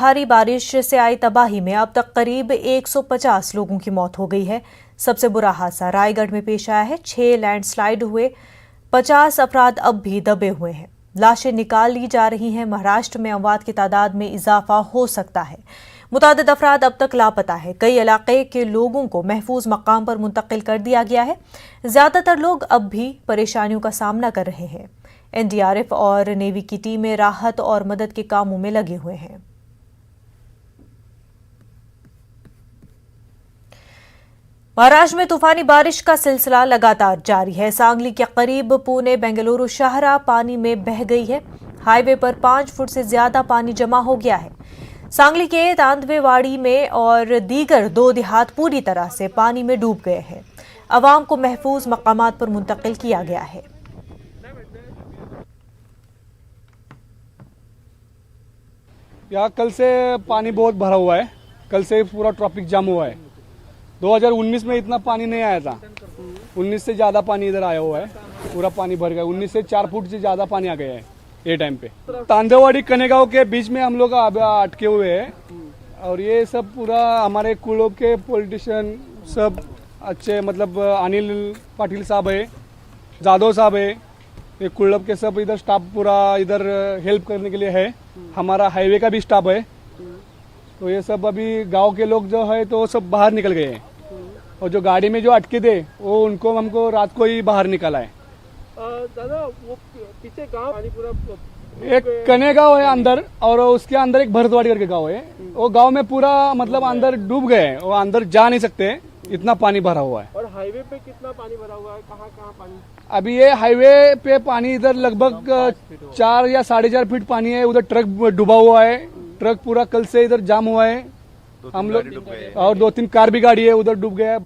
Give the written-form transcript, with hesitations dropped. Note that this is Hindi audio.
भारी बारिश से आई तबाही में अब तक करीब 150 लोगों की मौत हो गई है। सबसे बुरा हादसा रायगढ़ में पेश आया है। 6 लैंडस्लाइड हुए, 50 अफराद अब भी दबे हुए हैं। लाशें निकाल ली जा रही हैं। महाराष्ट्र में अमवात की तादाद में इजाफा हो सकता है। मुतादिद अफराद अब तक लापता है। कई इलाके के लोगों को महफूज मकाम पर मुंतकिल कर दिया गया है। ज्यादातर लोग अब भी परेशानियों का सामना कर रहे हैं। एनडीआरएफ और नेवी की टीमें राहत और मदद के कामों में लगे हुए हैं। महाराष्ट्र में तूफानी बारिश का सिलसिला लगातार जारी है। सांगली के करीब पुणे बेंगलुरु शाहरा पानी में बह गई है। हाईवे पर 5 फुट से ज्यादा पानी जमा हो गया है। सांगली के तांदवेवाड़ी में और दीगर 2 देहात पूरी तरह से पानी में डूब गए हैं। अवाम को महफूज मकामात पर मुंतकिल किया गया है। यहाँ कल से पानी बहुत भरा हुआ है। कल से पूरा ट्रैफिक जाम हुआ है। 2019 में इतना पानी नहीं आया था। 19 से ज़्यादा पानी इधर आया हुआ है। पूरा पानी भर गया। 19 से 4 फुट से ज़्यादा पानी आ गया है ये टाइम पे। तांदेवाड़ी कनेगांव के बीच में हम लोग अटके हुए हैं। और ये सब पूरा हमारे कुलों के पॉलिटिशियन सब अच्छे, मतलब अनिल पाटिल साहब है, जादव साहब है, ये कुल्लभ के सब इधर स्टाफ पूरा इधर हेल्प करने के लिए है। हमारा हाईवे का भी स्टाफ है। तो ये सब अभी गांव के लोग जो है तो सब बाहर निकल गए हैं। और जो गाड़ी में जो अटके थे वो उनको हमको रात को ही बाहर निकाला है। दादा वो पीछे गांव पानी पूरा एक कनेगांव है अंदर, और उसके अंदर एक भरतवाड़ी करके गांव है। वो गांव में पूरा मतलब अंदर डूब गए हैं। वो अंदर जा नहीं सकते, इतना पानी भरा हुआ है। और हाईवे पे कितना पानी भरा हुआ है? कहाँ कहाँ पानी? अभी ये हाईवे पे पानी इधर लगभग 4 या 4.5 फीट पानी है। उधर ट्रक डूबा हुआ है। ट्रक पूरा कल से इधर जाम हुआ है। हम लोग और 2-3 कार भी गाड़ी है उधर डूब गया है।